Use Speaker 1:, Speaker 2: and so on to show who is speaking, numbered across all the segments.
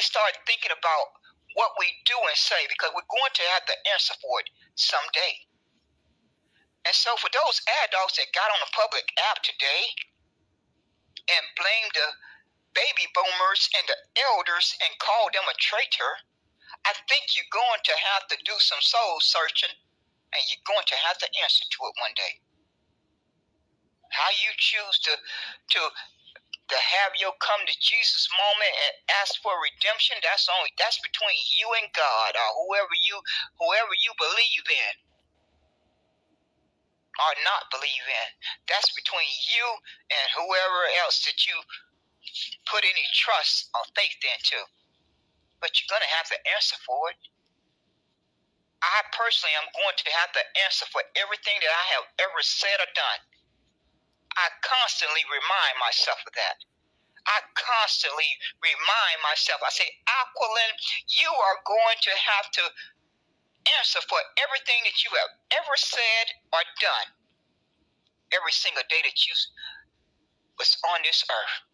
Speaker 1: start thinking about what we do and say, because we're going to have to answer for it someday. And so for those adults that got on the public app today and blamed the baby boomers and the elders and called them a traitor, I think you're going to have to do some soul searching, and you're going to have to answer to it one day. How you choose to have your come to Jesus moment and ask for redemption, that's between you and God, or whoever you believe in or not believe in. That's between you and whoever else that you put any trust or faith into. But you're going to have to answer for it. I personally am going to have to answer for everything that I have ever said or done. I constantly remind myself of that. I constantly remind myself. I say, Aquilin, you are going to have to answer for everything that you have ever said or done every single day that you was on this earth.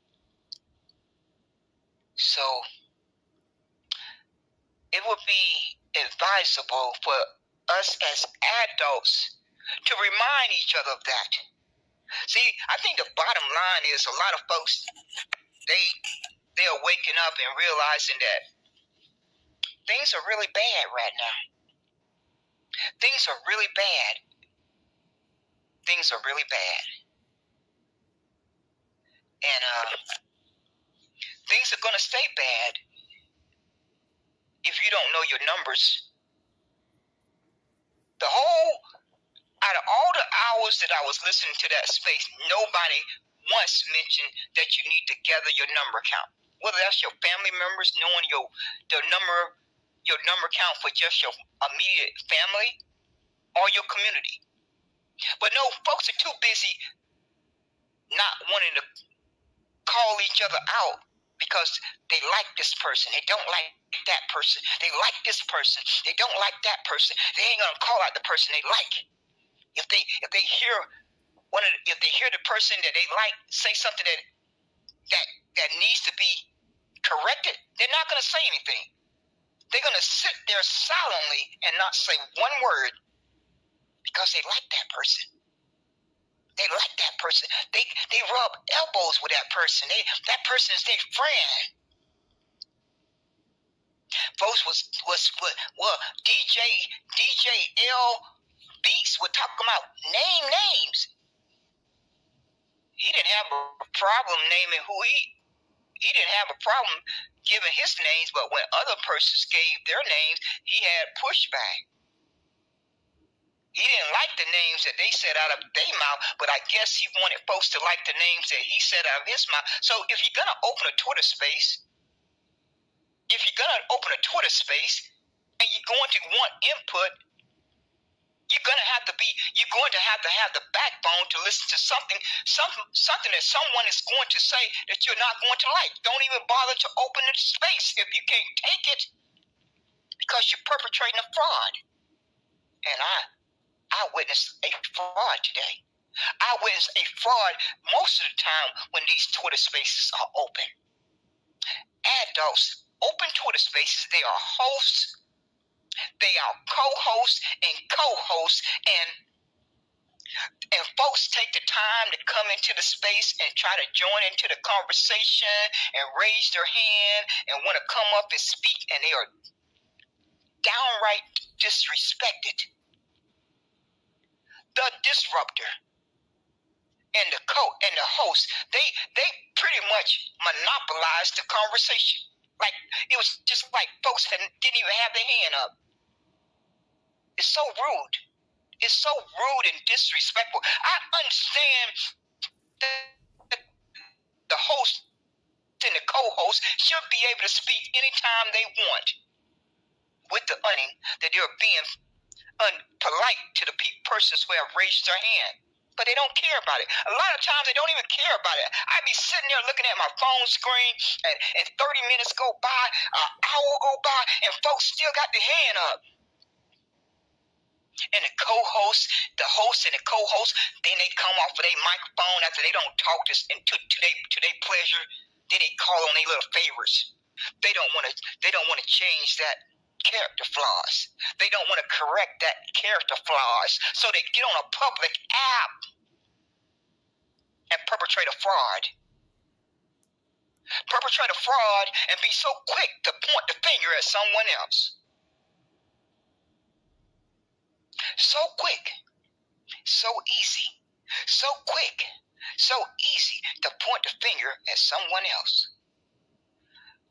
Speaker 1: So it would be advisable for us as adults to remind each other of that. See, I think the bottom line is a lot of folks, they are waking up and realizing that things are really bad right now. Things are really bad. Things are really bad. And things are going to stay bad if you don't know your numbers. Out of all the hours that I was listening to that space, nobody once mentioned that you need to gather your number count. Whether that's your family members, knowing your number count for just your immediate family or your community. But no, folks are too busy not wanting to call each other out because they like this person. They don't like that person. They like this person. They don't like that person. They ain't gonna call out the person they like. If they hear the person that they like say something that needs to be corrected, they're not gonna say anything. They're gonna sit there silently and not say one word because they like that person. They like that person. They rub elbows with that person. That person is their friend. Folks was DJ L Beats were talking about name names. He didn't have a problem naming who he didn't have a problem giving his names, but when other persons gave their names, he had pushback. He didn't like the names that they said out of their mouth, but I guess he wanted folks to like the names that he said out of his mouth. So if you're going to open a Twitter space, and you're going to want input, you're going to have to have the backbone to listen to something that someone is going to say that you're not going to like. Don't even bother to open the space if you can't take it, because you're perpetrating a fraud. And I witnessed a fraud today. I witnessed a fraud most of the time when these Twitter spaces are open. Adults open Twitter spaces. They are hosts. They are co-hosts and co-hosts, and folks take the time to come into the space and try to join into the conversation and raise their hand and want to come up and speak, and they are downright disrespected. The disruptor and the host, they pretty much monopolized the conversation. Like it was just like folks didn't even have their hand up. It's so rude. It's so rude and disrespectful. I understand that the host and the co-host should be able to speak anytime they want, with the understanding that they're being unpolite to the persons who have raised their hand. But they don't care about it. A lot of times they don't even care about it. I'd be sitting there looking at my phone screen and 30 minutes go by, an hour go by, and folks still got their hand up. And the host and the co-host, then they come off of their microphone after they don't talk to their pleasure. Then they call on their little favorites. They don't want to change that character flaws. They don't want to correct that character flaws. So they get on a public app and perpetrate a fraud. Perpetrate a fraud and be so quick to point the finger at someone else. So quick, so easy, so quick, so easy to point the finger at someone else.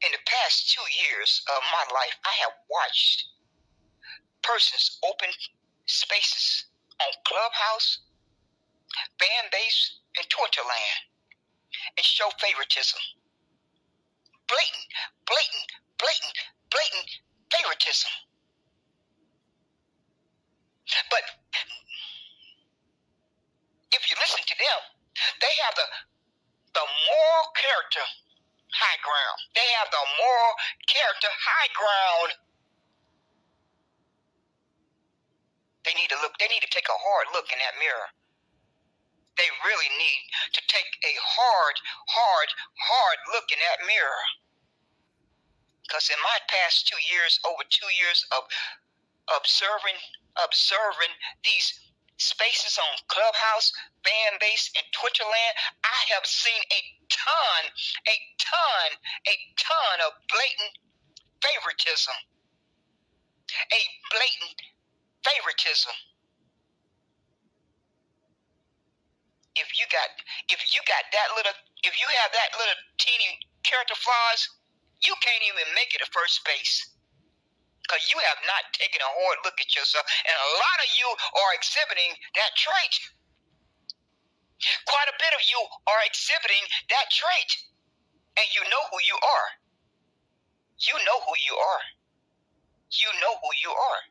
Speaker 1: In the past 2 years of my life, I have watched persons open spaces on Clubhouse, Fanbase, and Twitterland and show favoritism. Blatant favoritism. But if you listen to them, they have the moral character high ground. They have the moral character high ground. They need to take a hard look in that mirror. They really need to take a hard look in that mirror. Because in my past 2 years, over 2 years of observing these spaces on Clubhouse, Fanbase, and Twitterland, I have seen a ton of blatant favoritism. A blatant favoritism. If you have that little teeny character flaws, you can't even make it to first base. Because you have not taken a hard look at yourself. And a lot of you are exhibiting that trait. Quite a bit of you are exhibiting that trait. And you know who you are. You know who you are. You know who you are.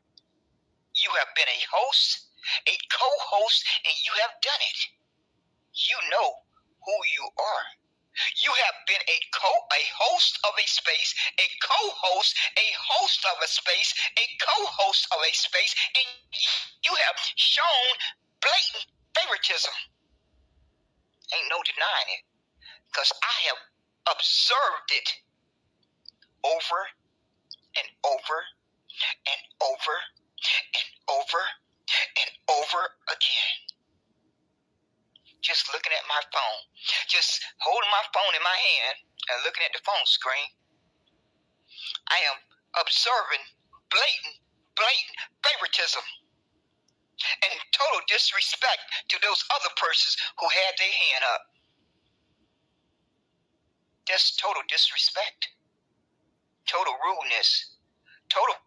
Speaker 1: You have been a host, a co-host, and you have done it. You know who you are. You have been a host of a space, a co-host, a host of a space, a co-host of a space, and you have shown blatant favoritism. Ain't no denying it, because I have observed it over and over and over and over and over again. Just looking at my phone, just holding my phone in my hand and looking at the phone screen, I am observing blatant favoritism and total disrespect to those other persons who had their hand up. Just total disrespect, total rudeness, total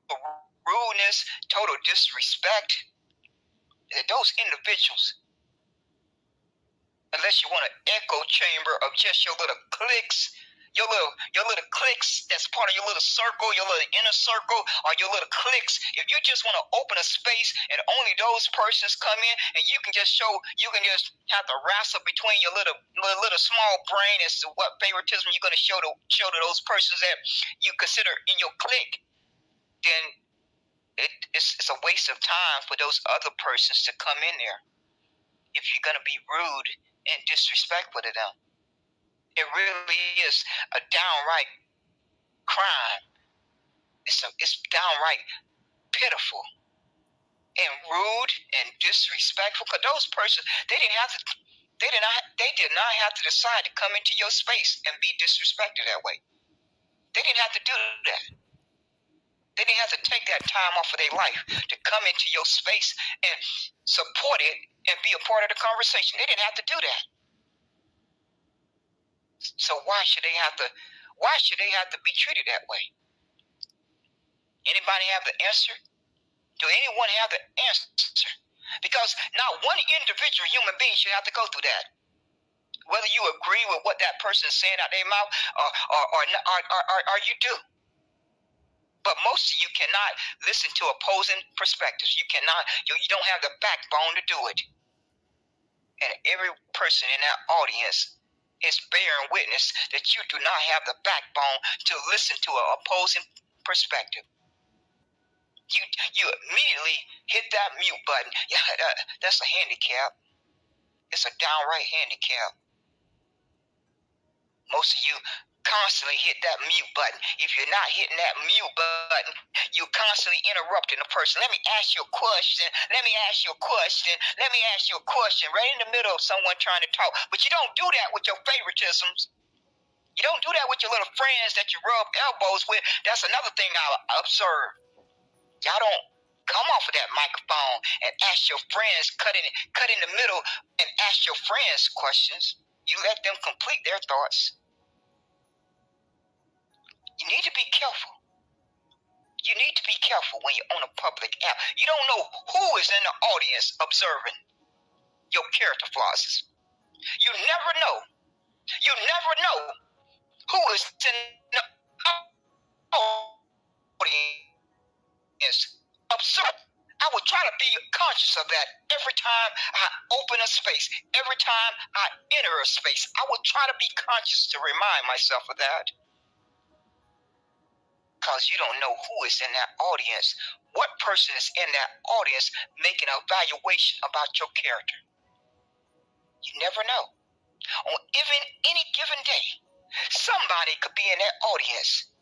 Speaker 1: disrespect. Those individuals, unless you want an echo chamber of just your little cliques, your little cliques that's part of your little circle, your little inner circle, or your little cliques. If you just want to open a space and only those persons come in, and you can just have to wrestle between your little small brain as to what favoritism you're going to show to those persons that you consider in your clique, then it's a waste of time for those other persons to come in there. If you're going to be rude and disrespectful to them, it really is a downright crime. It's downright pitiful and rude and disrespectful. Because those persons, they did not have to decide to come into your space and be disrespected that way. They didn't have to do that. They didn't have to take that time off of their life to come into your space and support it and be a part of the conversation. They didn't have to do that. So why should they have to be treated that way? Anybody have the answer? Do anyone have the answer? Because not one individual human being should have to go through that. Whether you agree with what that person is saying out their mouth or you do. But most of you cannot listen to opposing perspectives. You cannot. You don't have the backbone to do it. And every person in that audience is bearing witness that you do not have the backbone to listen to an opposing perspective. You immediately hit that mute button. Yeah, that's a handicap. It's a downright handicap. Most of you constantly hit that mute button. If you're not hitting that mute button, you're constantly interrupting the person. Let me ask you a question. Let me ask you a question. Let me ask you a question right in the middle of someone trying to talk. But you don't do that with your favoritisms. You don't do that with your little friends that you rub elbows with. That's another thing I observe. Y'all don't come off of that microphone and ask your friends, cut in the middle and ask your friends questions. You let them complete their thoughts. You need to be careful. You need to be careful when you're on a public app. You don't know who is in the audience observing your character flaws. You never know. You never know who is in the audience observing. I would try to be conscious of that every time I open a space, every time I enter a space. I would try to be conscious to remind myself of that. Because you don't know who is in that audience. What person is in that audience making an evaluation about your character? You never know. On even any given day, somebody could be in that audience.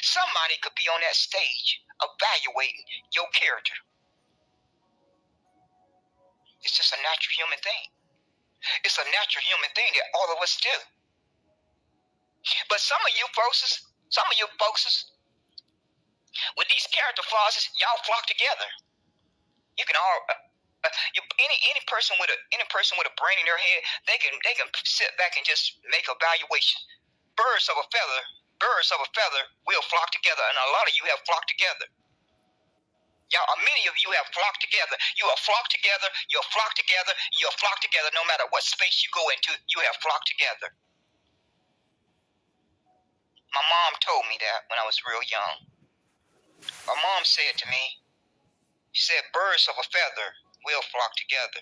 Speaker 1: Somebody could be on that stage evaluating your character. It's just a natural human thing. It's a natural human thing that all of us do. But some of you folks, with these character flaws, y'all flock together. You can all any person with a brain in their head, they can sit back and just make evaluation. Birds of a feather will flock together, and a lot of you have flocked together. Y'all, many of you have flocked together. You have flocked together. You'll flock together. You'll flock together. No matter what space you go into, you have flocked together. My mom told me that when I was real young. My mom said to me, she said, birds of a feather will flock together.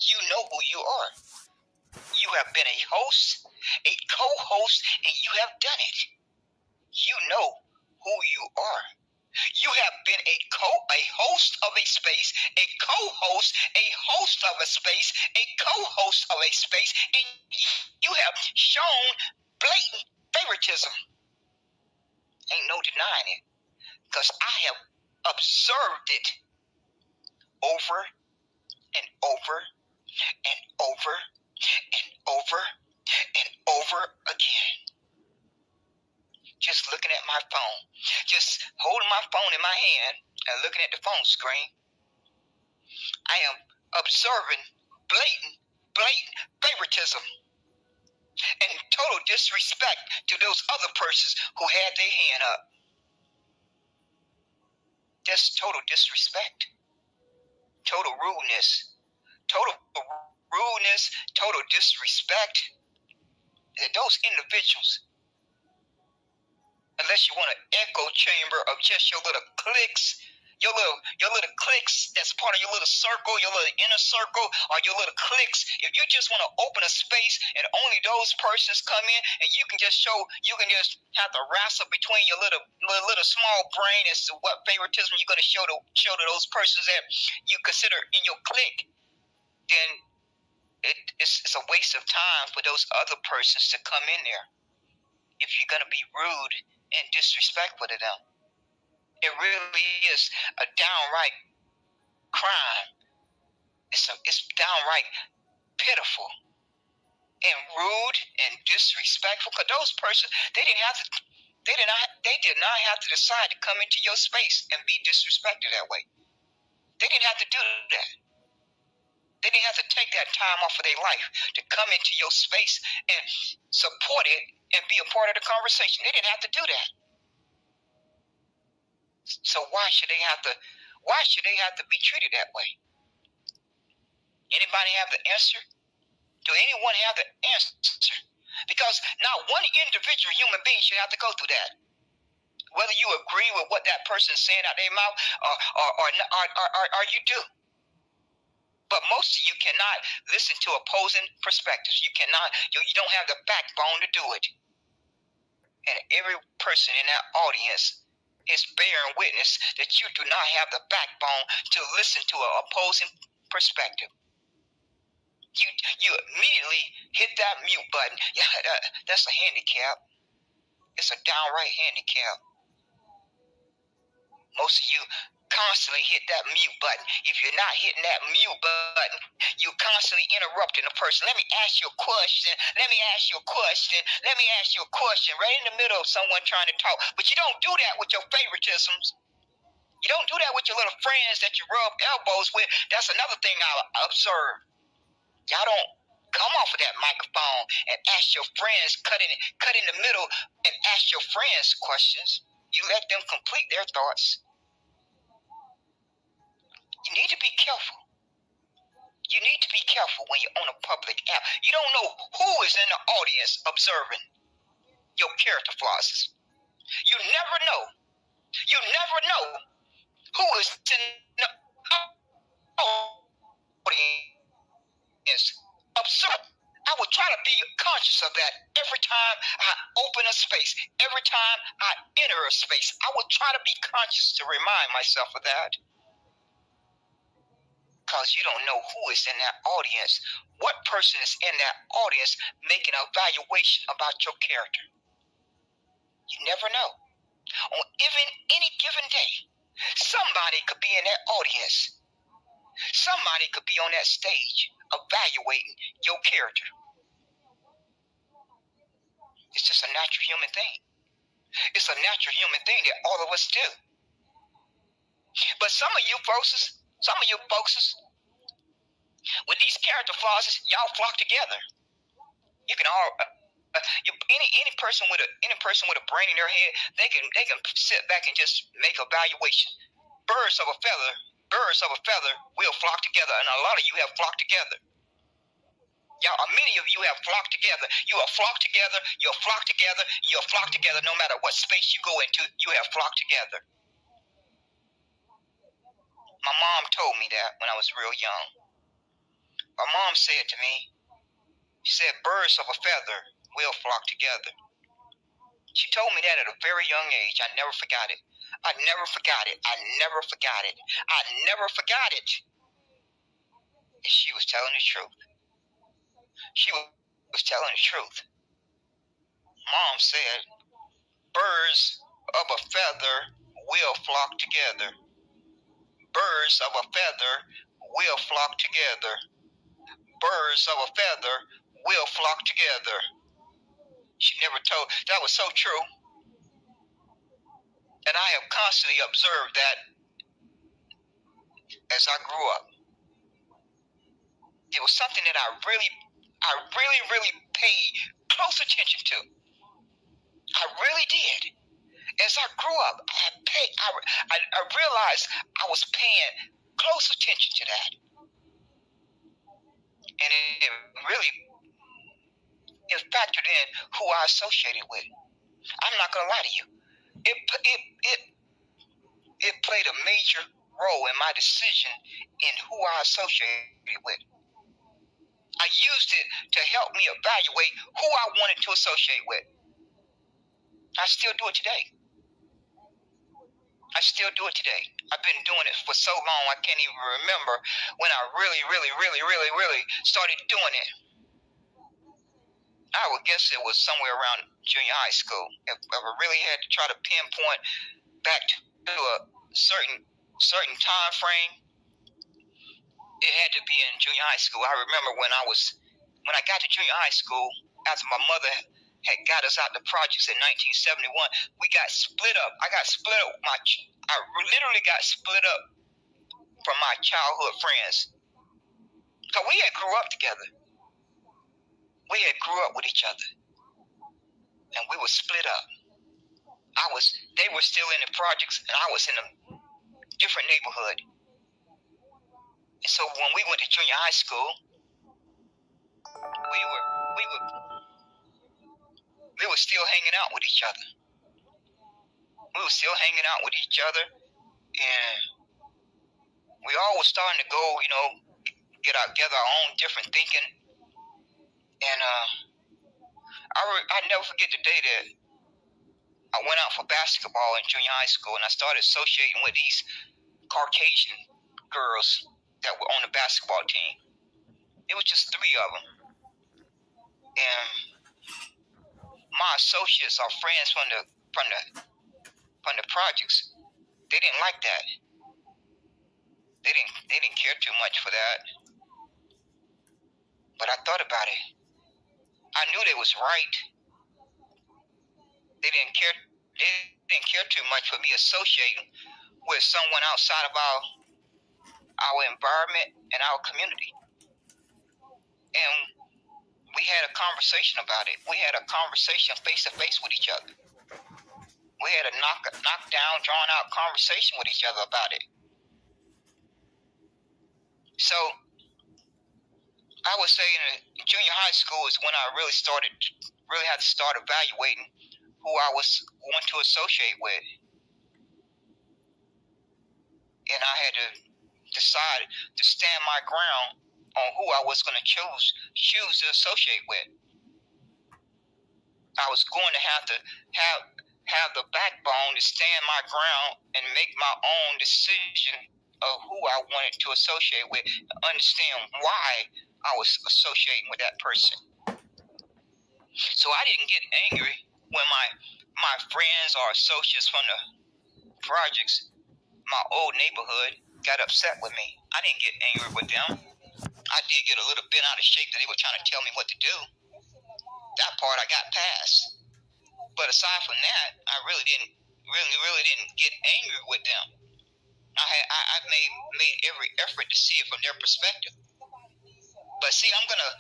Speaker 1: You know who you are. You have been a host, a co-host, and you have done it. You know who you are. You have been a host of a space, a co-host, a host of a space, a co-host of a space, and you have shown blatant favoritism. Ain't no denying it, because I have observed it over and over and over and over and over again. Just looking at my phone, just holding my phone in my hand and looking at the phone screen, I am observing blatant favoritism and total disrespect to those other persons who had their hand up. Just total disrespect, total rudeness, total disrespect. Those individuals, unless you want an echo chamber of just your little cliques, your little cliques that's part of your little circle, your little inner circle, or your little cliques. If you just want to open a space and only those persons come in, and you can just have to wrestle between your little small brain as to what favoritism you're going to show to those persons that you consider in your clique, then it's a waste of time for those other persons to come in there if you're going to be rude and disrespectful to them. It really is a downright crime. It's downright pitiful and rude and disrespectful, because those persons, they did not have to decide to come into your space and be disrespected that way. They didn't have to do that. They didn't have to take that time off of their life to come into your space and support it and be a part of the conversation. They didn't have to do that. So why should they have to be treated that way? Anybody have the answer? Do anyone have the answer? Because not one individual human being should have to go through that. Whether you agree with what that person's saying out their mouth or you do. But most of you cannot listen to opposing perspectives. You cannot, you don't have the backbone to do it. And every person in that audience is bearing witness that you do not have the backbone to listen to an opposing perspective. You immediately hit that mute button. Yeah, that's a handicap. It's a downright handicap. Most of you constantly hit that mute button. If you're not hitting that mute button, you're constantly interrupting the person. Let me ask you a question. Let me ask you a question. Let me ask you a question. Right in the middle of someone trying to talk. But you don't do that with your favoritisms. You don't do that with your little friends that you rub elbows with. That's another thing I observe. Y'all don't come off of that microphone and ask your friends, cut in the middle and ask your friends questions. You let them complete their thoughts. You need to be careful. You need to be careful when you're on a public app. You don't know who is in the audience observing your character flaws. You never know. You never know who is in the audience observing. I would try to be conscious of that every time I open a space, every time I enter a space. I would try to be conscious to remind myself of that. Because you don't know who is in that audience. What person is in that audience making an evaluation about your character? You never know. On even any given day, somebody could be in that audience. Somebody could be on that stage evaluating your character. It's just a natural human thing. It's a natural human thing that all of us do. But some of you folks, with these character flaws, y'all flock together. You can all any person with a brain in their head, they can sit back and just make evaluation. Birds of a feather will flock together, and a lot of you have flocked together. Y'all, many of you have flocked together. You have flocked together. You'll flock together. You'll flock together. No matter what space you go into, you have flocked together. My mom told me that when I was real young. My mom said to me, she said, birds of a feather will flock together. She told me that at a very young age. I never forgot it. I never forgot it. I never forgot it. I never forgot it. And she was telling the truth. She was telling the truth. Mom said, birds of a feather will flock together. Birds of a feather will flock together. Birds of a feather will flock together. She never told. That was so true. And I have constantly observed that as I grew up. It was something that I really paid close attention to. I really did. As I grew up, I realized I was paying close attention to that. And it factored in who I associated with. I'm not going to lie to you. It played a major role in my decision in who I associated with. I used it to help me evaluate who I wanted to associate with. I still do it today. I've been doing it for so long, I can't even remember when I really started doing it. I would guess it was somewhere around junior high school. If I really had to try to pinpoint back to a certain time frame, it had to be in junior high school. I remember when I got to junior high school, after my mother had got us out the projects in 1971, we got split up. I literally got split up from my childhood friends. Because we had grew up together. We had grew up with each other. And we were split up. They were still in the projects, and I was in a different neighborhood. And so when we went to junior high school, we were still hanging out with each other. We were still hanging out with each other, and we all were starting to go, get together our own different thinking. And I never forget the day that I went out for basketball in junior high school, and I started associating with these Caucasian girls that were on the basketball team. It was just 3 of them. And my associates are friends from the projects. They didn't like that. They didn't care too much for that. But I thought about it. I knew they was right. They didn't care too much for me associating with someone outside of our environment and our community. And we had a conversation about it. We had a conversation face to face with each other. We had a knock down, drawn out conversation with each other about it. So I would say in junior high school is when I really had to start evaluating who I was going to associate with. And I had to decide to stand my ground on who I was going to choose to associate with. I was going to have the backbone to stand my ground and make my own decision of who I wanted to associate with, understand why I was associating with that person. So I didn't get angry when my friends or associates from the projects, my old neighborhood, got upset with me. I didn't get angry with them. I did get a little bit out of shape that they were trying to tell me what to do. That part I got past. But aside from that, I really didn't get angry with them. I made every effort to see it from their perspective. But see, I'm gonna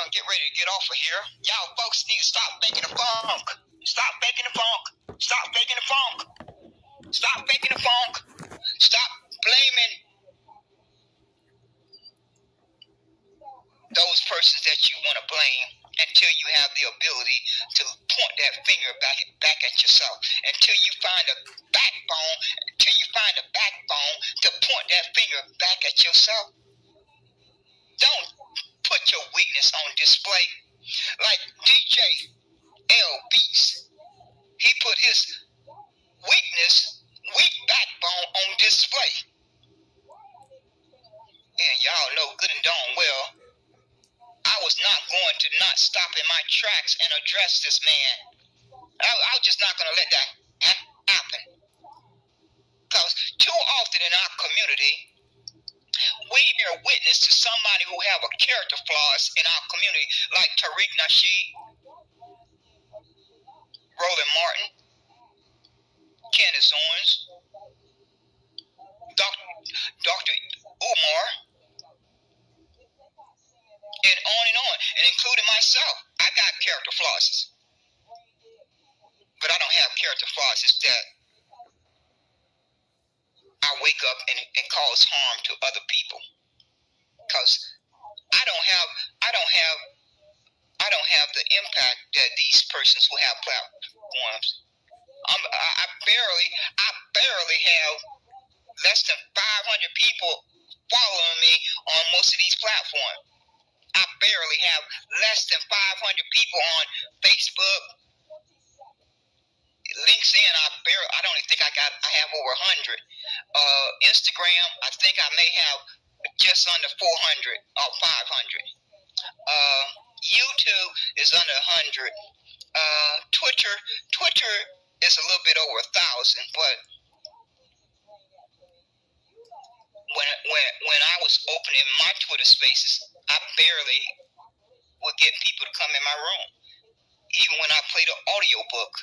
Speaker 1: get ready to get off of here. Y'all folks need to stop faking the funk. Stop faking the funk. Stop faking the funk. Stop faking the funk. Stop blaming those persons that you want to blame until you have the ability to point that finger back at yourself. Until you find a backbone to point that finger back at yourself. Don't put your weakness on display. Like DJ L Beats, he put his weak backbone on display. And y'all know good and darn well, I was not going to not stop in my tracks and address this man. I was just not going to let that happen. Because too often in our community, we bear witness to somebody who have a character flaws in our community, like Tariq Nasheed, Roland Martin, Candace Owens, Dr. Umar, and on, and including myself. I got character flaws, but I don't have character flaws that I wake up and cause harm to other people. Because I don't have the impact that these persons who have platforms. I barely have less than 500 people following me on most of these platforms. I barely have less than 500 people on Facebook, LinkedIn. I don't even think I have over 100. Instagram, I think I may have just under 400 or 500. YouTube is under 100. Twitter is a little bit over 1,000. But when I was opening my Twitter spaces, I barely would get people to come in my room. Even when I played an audio book.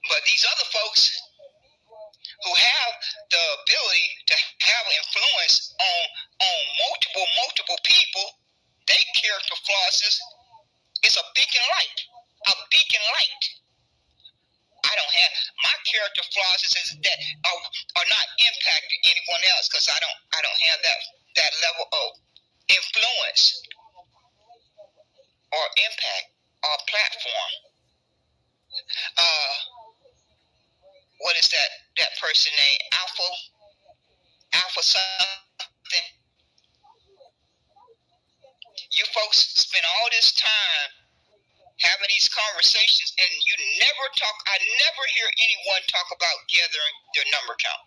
Speaker 1: But these other folks who have the ability to have influence on multiple people, their character flaws is a beacon light. A beacon light. I don't have my character flaws that are not impacting anyone else, because I don't have that level of influence or impact or platform. What is that person name? Alpha something. You folks spend all this time having these conversations, and you never talk. I never hear anyone talk about gathering their number count.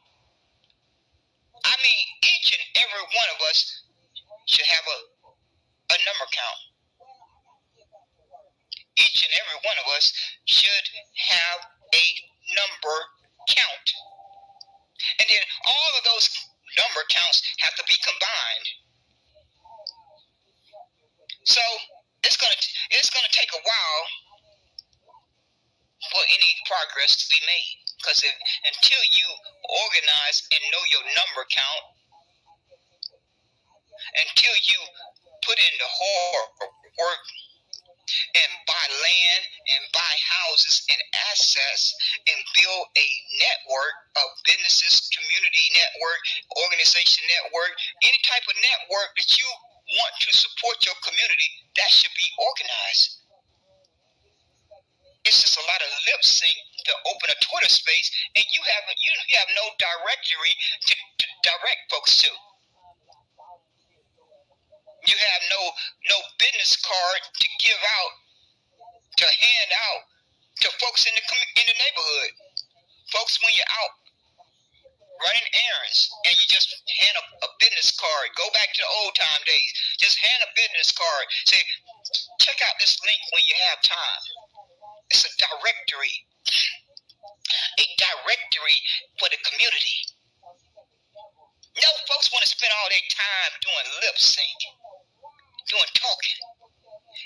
Speaker 1: I mean, each and every one of us should have a number count. Each and every one of us should have a number count. And then all of those number counts have to be combined. So it's gonna take a while for any progress to be made, because until you organize and know your number count, until you put in the hard work and buy land and buy houses and assets and build a network of businesses, community network, organization network, any type of network that you want to support your community, that should be organized. It's just a lot of lip sync to open a Twitter space, and you have no directory to direct folks to. You have no business card to give out, to hand out to folks in the neighborhood. Folks, when you're out running errands and you just hand a business card, go back to the old time days, just hand a business card, say, check out this link when you have time. It's a directory for the community. No, folks want to spend all their time doing lip sync, doing talking.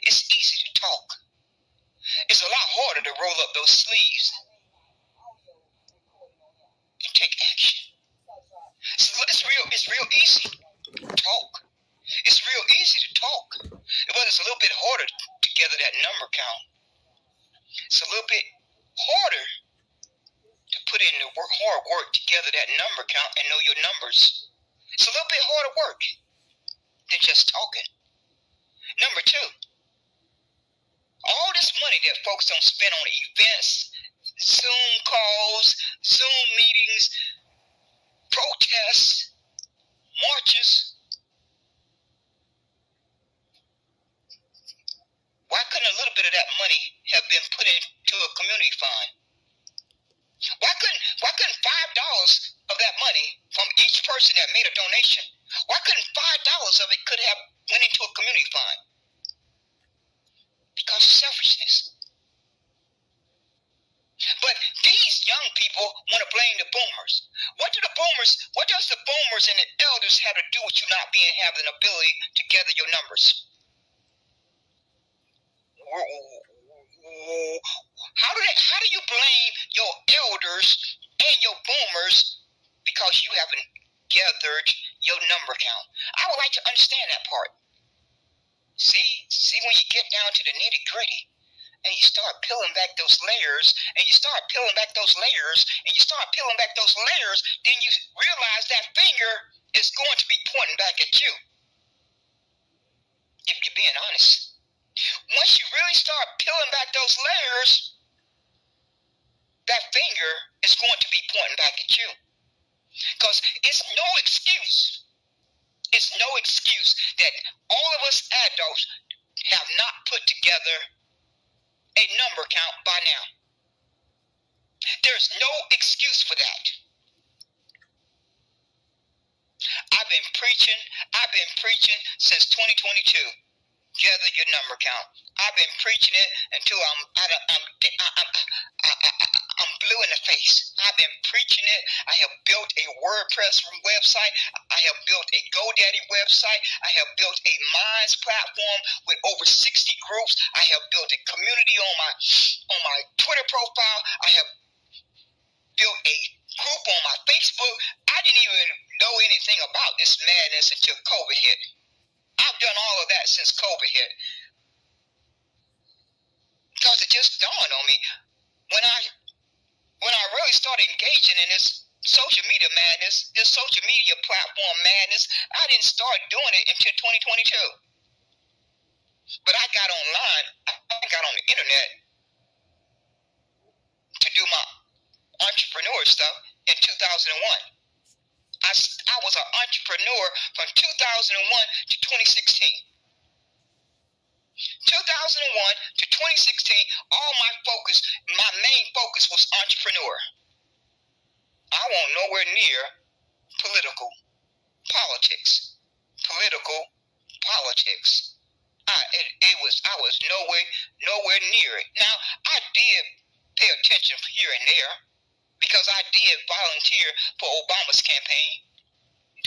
Speaker 1: It's easy to talk. It's a lot harder to roll up those sleeves and take action. It's real easy to talk. It's real easy to talk, but it's a little bit harder to gather that number count. It's a little bit harder to put in the hard work to gather that number count and know your numbers. It's a little bit harder work than just talking. Number two, all this money that folks don't spend on events, Zoom calls, Zoom meetings, protests, marches. Why couldn't a little bit of that money have been put into a community fund? Why couldn't $5 of that money from each person that made a donation, why couldn't $5 of it could have went into a community fund? Because of selfishness. But these young people want to blame the boomers. What does the boomers and the elders have to do with you not having the ability to gather your numbers? How do you blame your elders and your boomers because you haven't gathered your number count? I would like to understand that part. See when you get down to the nitty gritty and you start peeling back those layers, and you start peeling back those layers, and you start peeling back those layers, then you realize that finger is going to be pointing back at you. If you're being honest. Once you really start peeling back those layers, that finger is going to be pointing back at you. Because it's no excuse. It's no excuse that all of us adults have not put together a number count by now. There's no excuse for that. I've been preaching since 2022. Gather your number count. I've been preaching it until I'm blue in the face. I've been preaching it. I have built a WordPress website. I have built a GoDaddy website. I have built a Minds platform with over 60 groups. I have built a community on my Twitter profile. I have built a group on my Facebook. I didn't even know anything about this madness until COVID hit. I've done all of that since COVID hit. Because it just dawned on me when I really started engaging in this social media madness, this social media platform madness, I didn't start doing it until 2022. But I got online, I got on the internet to do my entrepreneur stuff in 2001. I was an entrepreneur from 2001 to 2016. 2001 to 2016, all my main focus was entrepreneur. I want nowhere near politics. I was nowhere near it. Now, I did pay attention here and there because I did volunteer for Obama's campaign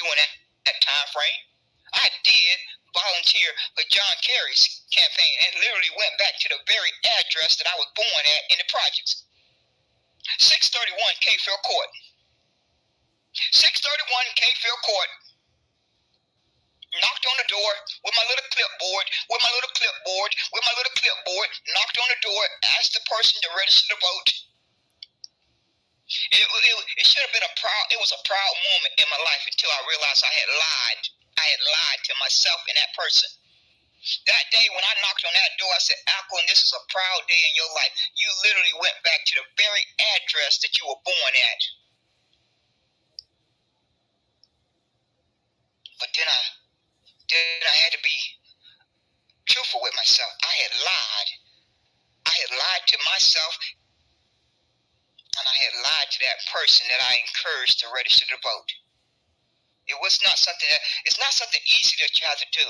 Speaker 1: during that time frame. I did volunteer for John Kerry's campaign and literally went back to the very address that I was born at in the projects. 631 K-Field Court. 631 K-Field Court. Knocked on the door with my little clipboard, knocked on the door, asked the person to register to vote. It should have been it was a proud moment in my life until I realized I had lied. I had lied to myself and that person. That day when I knocked on that door, I said, Alcolin, this is a proud day in your life. You literally went back to the very address that you were born at. But then I had to be truthful with myself. I had lied. I had lied to myself, and I had lied to that person that I encouraged to register to vote. It's not something easy that you have to do.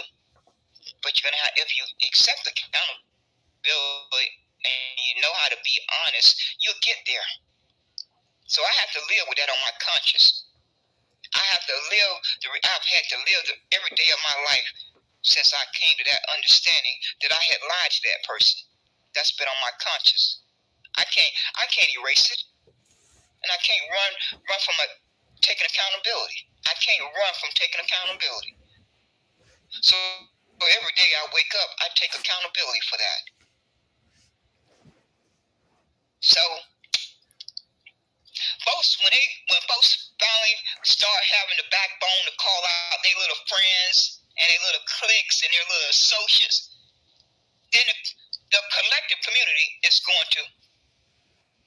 Speaker 1: But you're gonna have, if you accept accountability and you know how to be honest, you'll get there. So I have to live with that on my conscience. I've had to live every day of my life since I came to that understanding that I had lied to that person. That's been on my conscience. I can't erase it, and I can't run from taking accountability. I can't run from taking accountability. So every day I wake up, I take accountability for that. So when folks finally start having the backbone to call out their little friends and their little cliques and their little associates, then the collective community is going to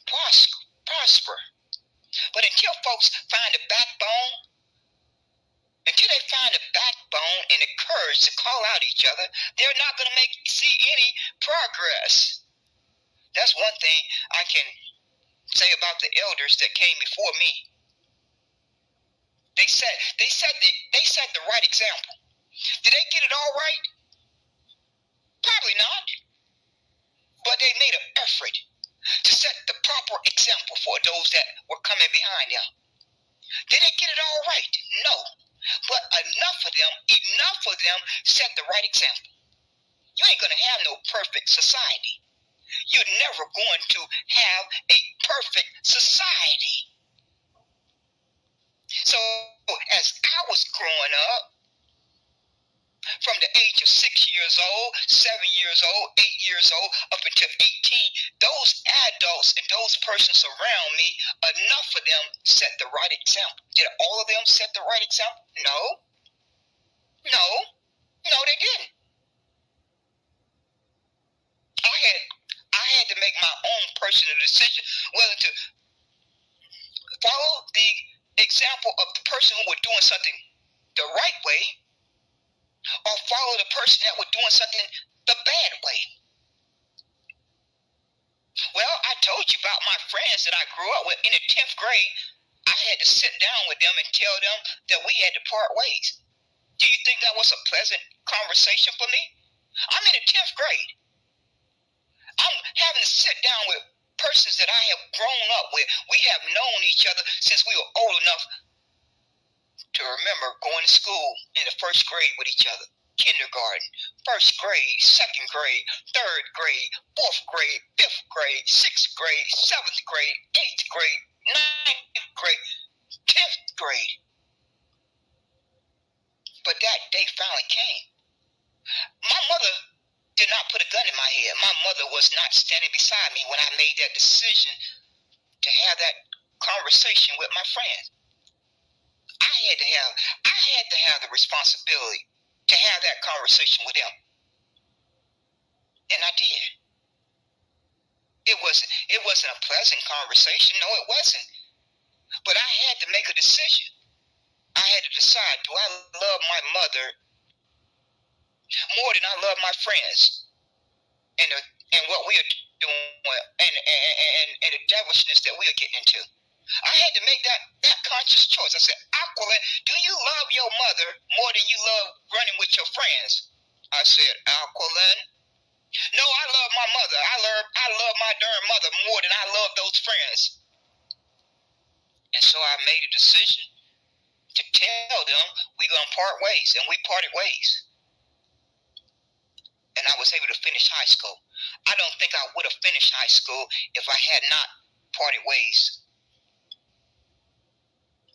Speaker 1: prosper. But until folks find the backbone, until they find the backbone and the courage to call out each other, they're not going to see any progress. That's one thing I can say about the elders that came before me. They set the right example. Did they get it all right? Probably not. But they made an effort to set the proper example for those that were coming behind them. Did they get it all right? No. But enough of them set the right example. You ain't going to have no perfect society. You're never going to have a perfect society. So as I was growing up, from the age of 6 years old, 7 years old, 8 years old, up until 18, those adults and those persons around me, enough of them set the right example. Did all of them set the right example? No, they didn't. I had to make my own personal decision whether to follow the example of the person who was doing something the right way, or follow the person that was doing something the bad way. Well, I told you about my friends that I grew up with. In the 10th grade, I had to sit down with them and tell them that we had to part ways. Do you think that was a pleasant conversation for me? I'm in the 10th grade. I'm having to sit down with persons that I have grown up with. We have known each other since we were old enough to remember going to school in the 1st grade with each other. Kindergarten, 1st grade, 2nd grade, 3rd grade, 4th grade, 5th grade, 6th grade, 7th grade, 8th grade, 9th grade, 10th grade. But that day finally came. My mother did not put a gun in my head. My mother was not standing beside me when I made that decision to have that conversation with my friends. I had to have the responsibility to have that conversation with them. And I did. It wasn't a pleasant conversation. No, it wasn't. But I had to make a decision. I had to decide, do I love my mother more than I love my friends? And what we are doing and the devilishness that we are getting into. I had to make that conscious choice. I said, Aquilin, do you love your mother more than you love running with your friends? I said, Aquilin, no, I love my mother. I love my darn mother more than I love those friends. And so I made a decision to tell them we're going to part ways, and we parted ways. And I was able to finish high school. I don't think I would have finished high school if I had not parted ways.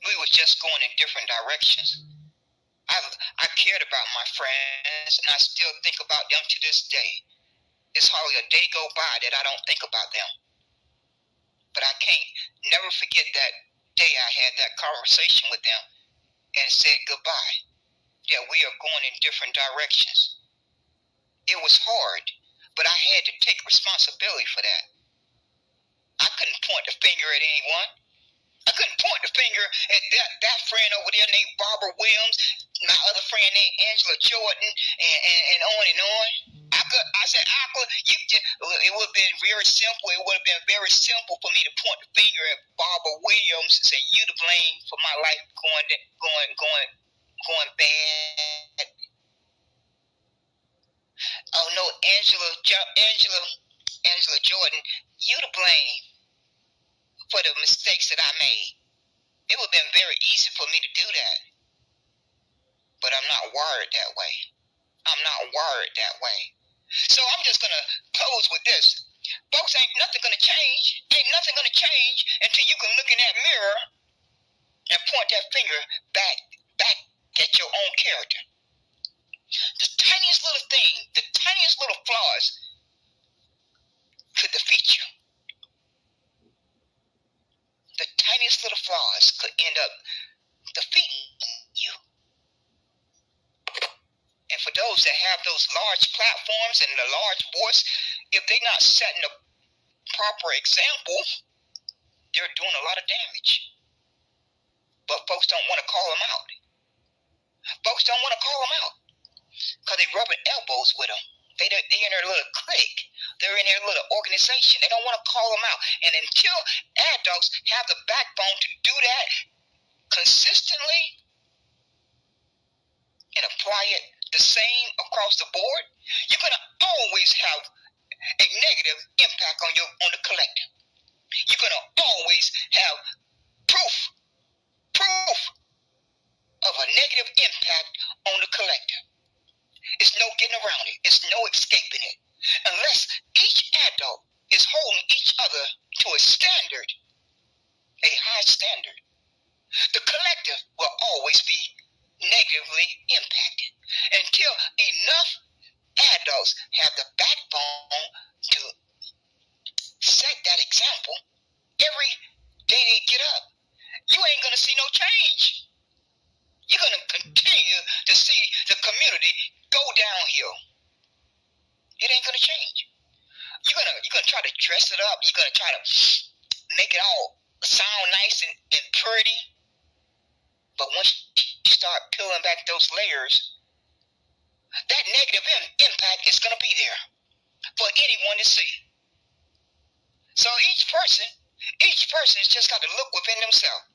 Speaker 1: We were just going in different directions. I cared about my friends, and I still think about them to this day. It's hardly a day go by that I don't think about them. But I can't never forget that day I had that conversation with them and said goodbye. Yeah, we are going in different directions. It was hard, but I had to take responsibility for that. I couldn't point the finger at anyone. I couldn't point the finger at that friend over there named Barbara Williams, my other friend named Angela Jordan, and on and on. I said, Aqua, it would have been very simple. It would have been very simple for me to point the finger at Barbara Williams and say, you to blame for my life going bad. Oh no, Angela Jordan, you to blame for the mistakes that I made. It would have been very easy for me to do that. But I'm not wired that way. I'm not wired that way. So I'm just going to close with this. Folks, ain't nothing going to change. Ain't nothing going to change until you can look in that mirror and point that finger back at your own character. The tiniest little thing, the tiniest little flaws could defeat you. The tiniest little flaws could end up defeating you. And for those that have those large platforms and the large voice, if they're not setting a proper example, they're doing a lot of damage. But folks don't want to call them out. Folks don't want to call them out because they're rubbing elbows with them. They're in their little clique. They're in their little organization. They don't want to call them out. And until adults have the backbone to do that consistently and apply it the same across the board, you're going to always have a negative impact on the collective. You're going to always have proof of a negative impact on the collective. It's no getting around it. It's no escaping it. Unless each adult is holding each other to a standard, a high standard, the collective will always be negatively impacted until enough adults have the backbone to set that example every day they get up. You ain't going to see no change. You're going to continue to see the community go downhill. It ain't going to change. You're going to try to dress it up. You're going to try to make it all sound nice and pretty. But once you start peeling back those layers, that negative impact is going to be there for anyone to see. So each person's just got to look within themselves.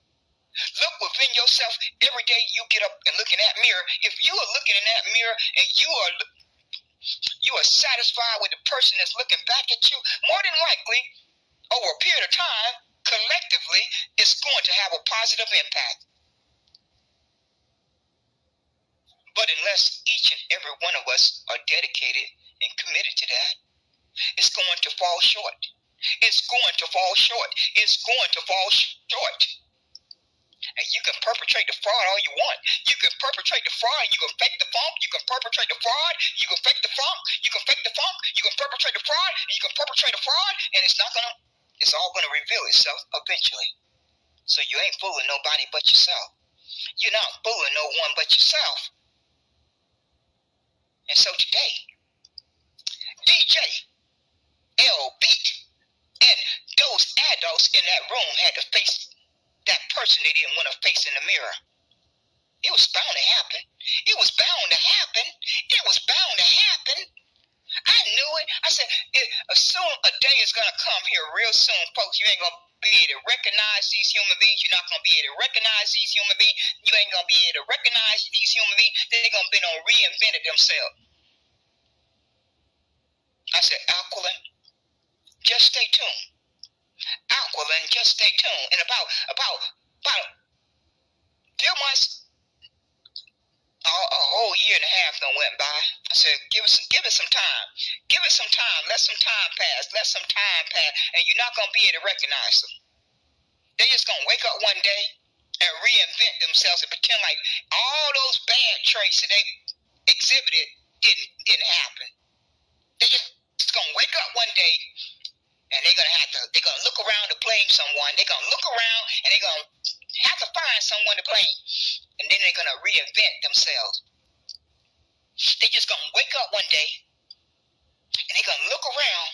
Speaker 1: Look within yourself every day you get up and look in that mirror. If you are looking in that mirror and you are satisfied with the person that's looking back at you, more than likely, over a period of time, collectively, it's going to have a positive impact. But unless each and every one of us are dedicated and committed to that, it's going to fall short. It's going to fall short. It's going to fall short. And you can perpetrate the fraud all you want. You can perpetrate the fraud, you can fake the funk, you can perpetrate the fraud, you can fake the funk, you can fake the funk, you can perpetrate the fraud, and you can perpetrate the fraud, and it's all gonna reveal itself eventually. So you ain't fooling nobody but yourself. You're not fooling no one but yourself. And so today, DJ, L Beat, and those adults in that room had to face that person they didn't want to face in the mirror. It was bound to happen. It was bound to happen. It was bound to happen. I knew it. I said, soon a day is going to come here real soon, folks. You ain't going to be able to recognize these human beings. You're not going to be able to recognize these human beings. You ain't going to be able to recognize these human beings. They're going to be reinvented themselves. I said, Aquilin, just stay tuned. Aquilin, just stay tuned. And about a few months, a whole year and a half done went by. I said, give it some time. Give it some time. Let some time pass. Let some time pass. And you're not going to be able to recognize them. They're just going to wake up one day and reinvent themselves and pretend like all those bad traits that they exhibited didn't happen. They're just going to wake up one day and they're going to look around to blame someone. They're going to look around and they're going to have to find someone to blame. And then they're going to reinvent themselves. They're just going to wake up one day and they're going to look around.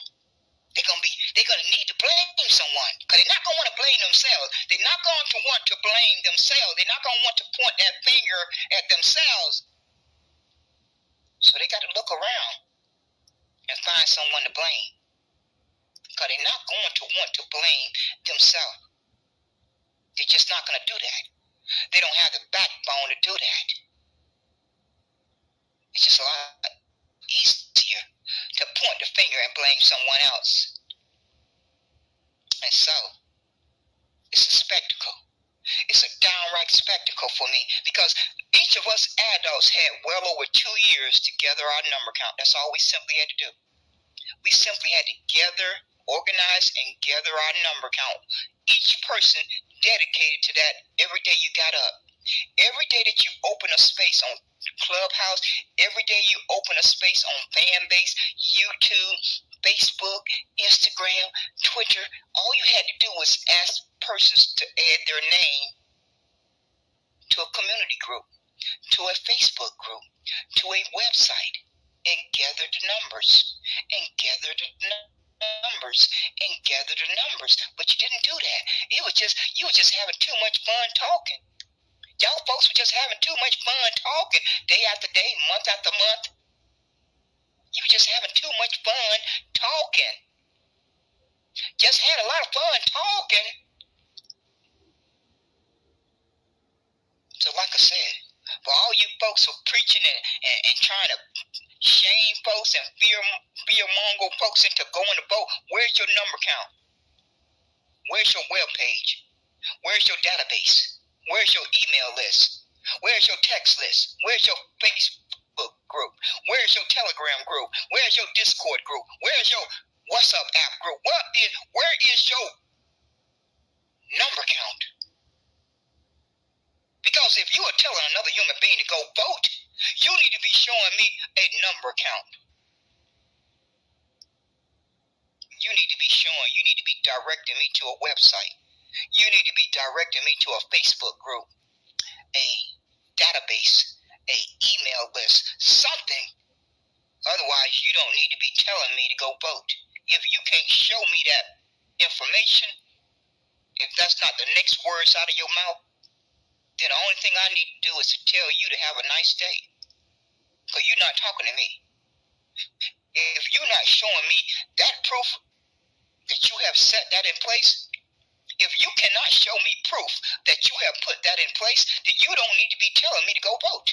Speaker 1: They're going to need to blame someone because they're not going to want to blame themselves. They're not going to want to blame themselves. They're not going to want to point that finger at themselves. So they got to look around and find someone to blame because they're not going to want to blame themselves. They're just not going to do that. They don't have the backbone to do that. It's just a lot easier to point the finger and blame someone else. And so, it's a spectacle. It's a downright spectacle for me because each of us adults had well over 2 years to gather our number count. That's all we simply had to do. We simply had to organize and gather our number count. Each person dedicated to that every day you got up. Every day that you open a space on Clubhouse, every day you open a space on Fanbase, YouTube, Facebook, Instagram, Twitter, all you had to do was ask persons to add their name to a community group, to a Facebook group, to a website, and gather the numbers, and gather the numbers, and gather the numbers. But you didn't do that. You were just having too much fun talking. Y'all folks were just having too much fun talking day after day, month after month. You were just having too much fun talking. Just had a lot of fun talking. So like I said, for all you folks who are preaching and trying to shame folks and fear-monger folks into going to vote, where's your number count? Where's your web page? Where's your database? Where's your email list? Where's your text list? Where's your Facebook group? Where's your Telegram group? Where's your Discord group? Where's your WhatsApp app group? Where is your number count? Because if you are telling another human being to go vote, you need to be showing me a number count. You need to be directing me to a website. You need to be directing me to a Facebook group, a database, a email list, something. Otherwise, you don't need to be telling me to go vote. If you can't show me that information, if that's not the next words out of your mouth, then the only thing I need to do is to tell you to have a nice day. Because you're not talking to me. If you're not showing me that proof that you have set that in place, if you cannot show me proof that you have put that in place, then you don't need to be telling me to go vote.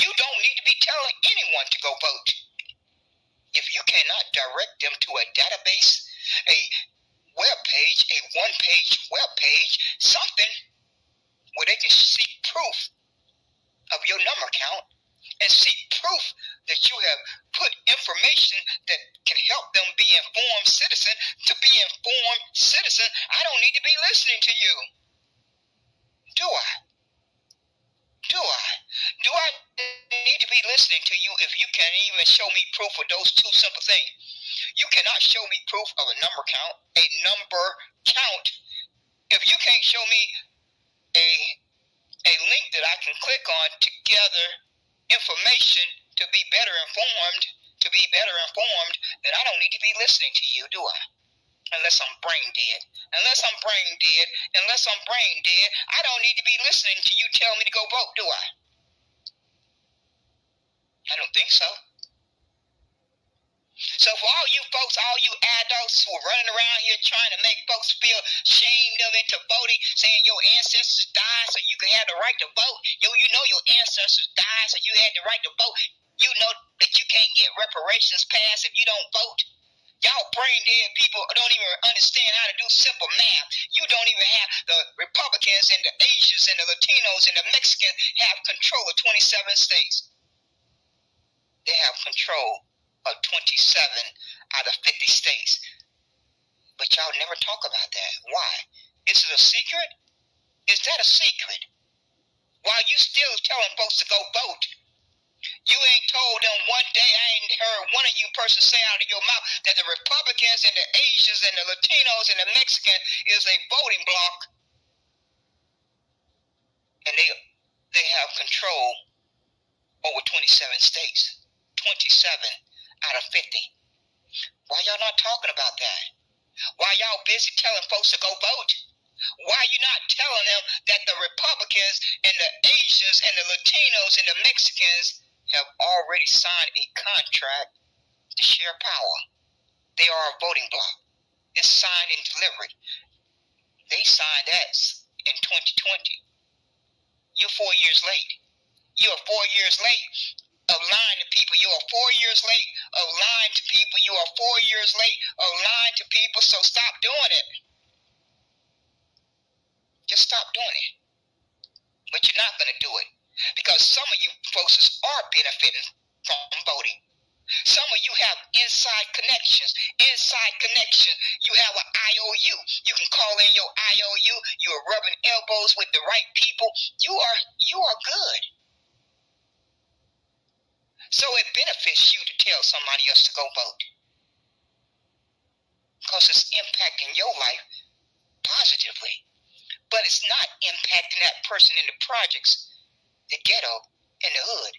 Speaker 1: You don't need to be telling anyone to go vote. If you cannot direct them to a database, a web page, a one-page web page, something where they can see proof of your number count and see proof that you have put information that can help them be informed citizen to be informed citizen, I don't need to be listening to you. Do I? Do I need to be listening to you if you can't even show me proof of those two simple things? You cannot show me proof of a number count If you can't show me a link that I can click on to gather information to be better informed, then I don't need to be listening to you, do I? Unless I'm brain dead. Unless I'm brain dead, I don't need to be listening to you tell me to go vote, do I? I don't think so. So for all you folks, all you adults who are running around here trying to make folks feel shamed them into voting, saying your ancestors died so you can have the right to vote. You know your ancestors died so you had the right to vote. You know that you can't get reparations passed if you don't vote. Y'all brain dead people don't even understand how to do simple math. You don't even have the Republicans and the Asians and the Latinos and the Mexicans have control of 27 states. They have control of 27 out of 50 states. But y'all never talk about that. Why? Is it a secret? Is that a secret? While you still telling folks to go vote, you ain't told them one day, I ain't heard one of you persons say out of your mouth that the Republicans and the Asians and the Latinos and the Mexicans is a voting bloc. And they have control over 27 states. 27 out of 50. Why y'all not talking about that? Why y'all busy telling folks to go vote? Why you not telling them that the Republicans and the Asians and the Latinos and the Mexicans have already signed a contract to share power? They are a voting bloc. It's signed and delivered. They signed that in 2020. You're 4 years late. You're 4 years late of lying to people. You are 4 years late of lying to people. You are 4 years late of lying to people. So stop doing it. Just stop doing it. But you're not going to do it because some of you folks are benefiting from voting. Some of you have inside connections. You have an IOU. You can call in your IOU. You are rubbing elbows with the right people. You are good. So it benefits you to tell somebody else to go vote because it's impacting your life positively. But it's not impacting that person in the projects, the ghetto, and the hood.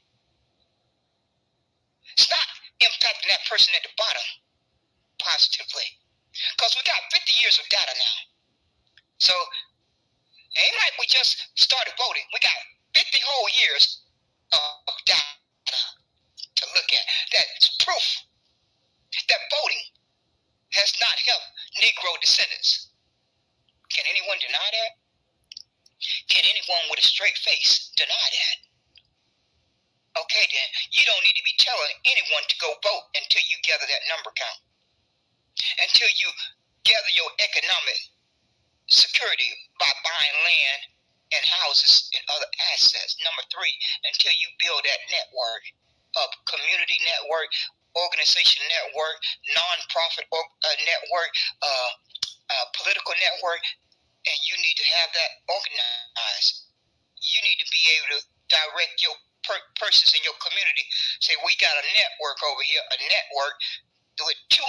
Speaker 1: It's not impacting that person at the bottom positively. Because we got 50 years of data now. So it ain't like we just started voting. We got 50 whole years of data to look at. That's proof that voting has not helped Negro descendants. Can anyone deny that? Can anyone with a straight face deny that? Okay, then, you don't need to be telling anyone to go vote until you gather that number count. Until you gather your economic security by buying land and houses and other assets. Number 3, until you build that network of community network, organization network, non-profit network, political network, and you need to have that organized. You need to be able to direct your persons in your community. Say, we got a network over here, a network with 200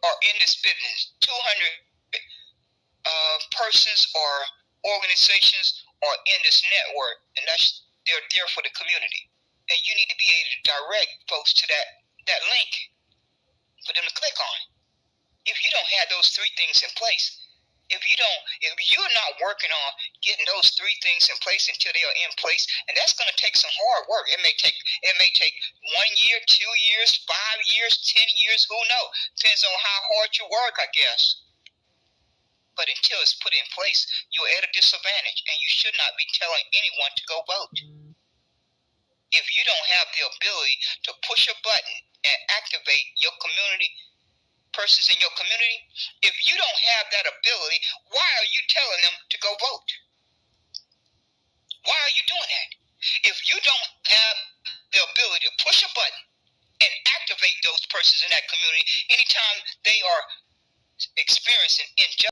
Speaker 1: are in this business. 200 persons or organizations are in this network, and they're there for the community. And you need to be able to direct folks to that link for them to click on. If you don't have those 3 things in place, if you're not working on getting those 3 things in place until they are in place, and that's going to take some hard work. It may take 1 year, 2 years, 5 years, 10 years, who knows? Depends on how hard you work, I guess. But until it's put in place, you're at a disadvantage, and you should not be telling anyone to go vote. If you don't have the ability to push a button and activate your community, persons in your community, if you don't have that ability, why are you telling them to go vote? Why are you doing that? If you don't have the ability to push a button and activate those persons in that community anytime they are experiencing injustice,